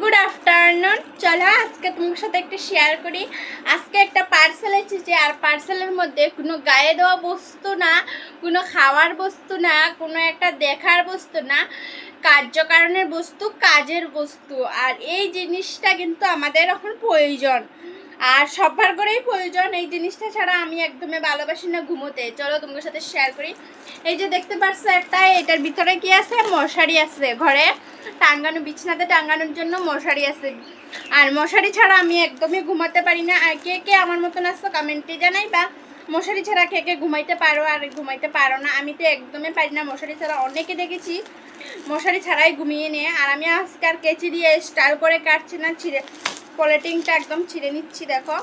Good afternoon. চলো আজকে তোমার সাথে একটা শেয়ার করি। আজকে একটা পার্সেল এসেছে, আর পার্সেলের মধ্যে কোনো গায়ে দেওয়া বস্তু না, কোনো খাওয়ার বস্তু না, কোনো একটা দেখার বস্তু না, কার্যকারণের বস্তু, কাজের বস্তু। আর এই জিনিসটা কিন্তু আমাদের এখন প্রয়োজন, আর সবার করেই প্রয়োজন। এই জিনিসটা ছাড়া আমি একদমই ভালোবাসি না ঘুমোতে। চলো তোমাদের সাথে শেয়ার করি। এই যে দেখতে পাচ্ছ একটা, এটার ভিতরে কি আছে? মশারি আছে। ঘরে টাঙ্গানো, বিছনাতে টাঙ্গানোর জন্য মশারি আছে। আর মশারি ছাড়া আমি একদমই ঘুমাতে পারি না। আর কে কে আমার মতন আসছো কমেন্টে জানাই, বা মশারি ছাড়া কে কে ঘুমাইতে পারো আর ঘুমাইতে পারো না। আমি তো একদমই পারি না মশারি ছাড়া। অনেকে দেখেছি মশারি ছাড়াই ঘুমিয়ে নেয়। আর আমি আজকে আর কেচি দিয়ে স্টাইল করে কাটছি না, ছিঁড়ে পলিটিংটা একদম ছিঁড়ে নিচ্ছি। দেখো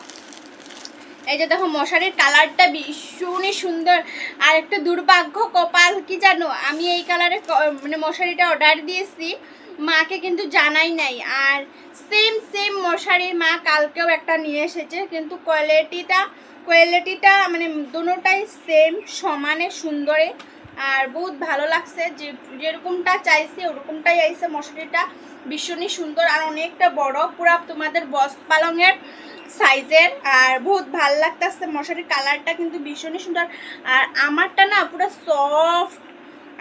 এই যে দেখো, মশারির কালারটা ভীষণই সুন্দর। আর একটা দুর্ভাগ্য কপাল কি জানো, আমি এই কালারে মানে মশারিটা অর্ডার দিয়েছি, মাকে কিন্তু জানাই নাই। আর সেম সেম মশারি মা কালকেও একটা নিয়ে এসেছে, কিন্তু কোয়ালিটিটা মানে দুটোটাই সেম, সমানে সুন্দরে। আর বহুত ভালো লাগছে, যেরকমটা চাইছি ওরকমটাই আইছে। মশারিটা ভীষণই সুন্দর আর অনেকটা বড়, পুরা তোমাদের বস পালংয়ের সাইজের। আর বহুত ভাল লাগতেছে। মশারির কালারটা কিন্তু ভীষণই সুন্দর। আর আমারটা না পুরো সফট,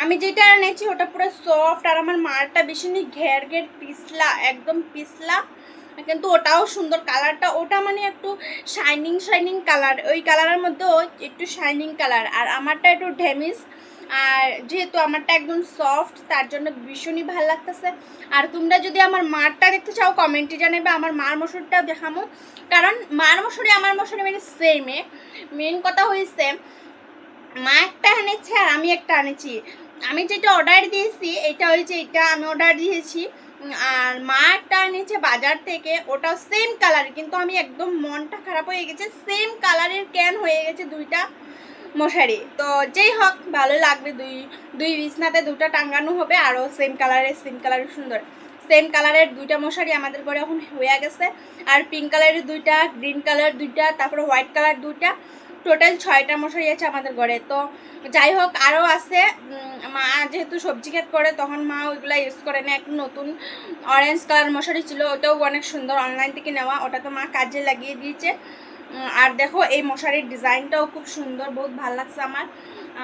আমি যেটা এনেছি ওটা পুরো সফট। আর আমার মারটা ভীষণই ঘের ঘের পিছলা, একদম পিছলা, কিন্তু ওটাও সুন্দর কালারটা। ওটা মানে একটু শাইনিং শাইনিং কালার, ওই কালারের মধ্যেও একটু শাইনিং কালার। আর আমারটা একটু ড্যামেজ। আর যেহেতু আমারটা একদম সফট, তার জন্য ভীষণই ভালো লাগতেছে। আর তোমরা যদি আমার মারটা দেখতে চাও কমেন্টে জানাবে, আমার মার মশুরটাও দেখামো। কারণ মার মশুরি আমার মশুরি মানে সেমে। মেন কথা হয়েছে মা একটা এনেছে আর আমি একটা এনেছি। আমি যেটা অর্ডার দিয়েছি এটা হয়েছে, এটা আমি অর্ডার দিয়েছি। আর মা একটা এনেছে বাজার থেকে, ওটাও সেম কালার, কিন্তু আমি একদম মনটা খারাপ হয়ে গেছে। সেম কালারের ক্যান হয়ে গেছে দুইটা মশারি। তো যেই হোক, ভালো লাগবে। দুই বিছনাতে দুটো টাঙ্গানো হবে, আরও সেম কালারের সুন্দর। সেম কালারের দুইটা মশারি আমাদের ঘরে এখন হয়ে গেছে। আর পিঙ্ক কালারের দুইটা, গ্রিন কালার দুইটা, তারপরে হোয়াইট কালার দুইটা, টোটাল 6টা মশারি আছে আমাদের ঘরে। তো যাই হোক, আরও আছে। মা যেহেতু সবজি ক্ষেত করে, তখন মা ওইগুলো ইউজ করে না। একটু নতুন অরেঞ্জ কালার মশারি ছিল, ওটাও অনেক সুন্দর, অনলাইন থেকে নেওয়া। ওটা তো মা কাজে লাগিয়ে দিয়েছে। আর দেখো এই মশারির ডিজাইনটাও খুব সুন্দর, বহুত ভালো লাগছে আমার।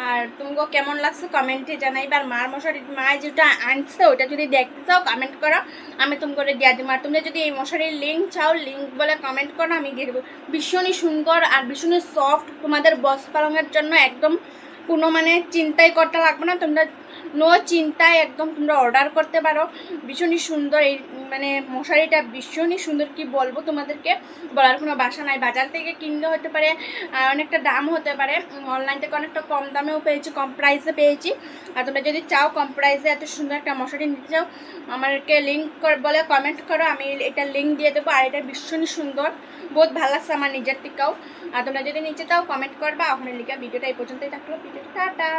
আর তোমাকে কেমন লাগছে কমেন্টে জানাইবে। আর মার মশারি মা যেটা আনছে ওটা যদি দেখতে চাও কমেন্ট করো, আমি তোমাকে দিয়ে দেবো। আর তোমরা যদি এই মশারির লিঙ্ক চাও, লিঙ্ক বলে কমেন্ট করো, আমি দিয়ে দেবো। ভীষণই সুন্দর আর ভীষণই সফট, তোমাদের বস পালংয়ের জন্য একদম কোনো মানে চিন্তাই করতে লাগবে না। তোমরা নো চিন্তায় একদম তোমরা অর্ডার করতে পারো। ভীষণই সুন্দর এই মানে মশারিটা, ভীষণই সুন্দর। কি বলবো তোমাদেরকে, বলার কোনো ভাষা নাই। বাজার থেকে কিনলে হতে পারে অনেকটা দাম হতে পারে, অনলাইন থেকে অনেকটা কম দামেও পেয়েছি, কম প্রাইসে পেয়েছি। আর তোমরা যদি চাও কম প্রাইসে এত সুন্দর একটা মশারি নিতে চাও, আমাকে লিঙ্ক বলে কমেন্ট করো, আমি এটা লিঙ্ক দিয়ে দেবো। আর এটা ভীষণই সুন্দর, বহুত ভালো লাগছে আমার নিজের থেকেও। আর তোমরা যদি নিচে চাও কমেন্ট করবা। ওখানে লিখা। ভিডিওটা এই পর্যন্তই থাকলো। ভিডিওটা টাটা।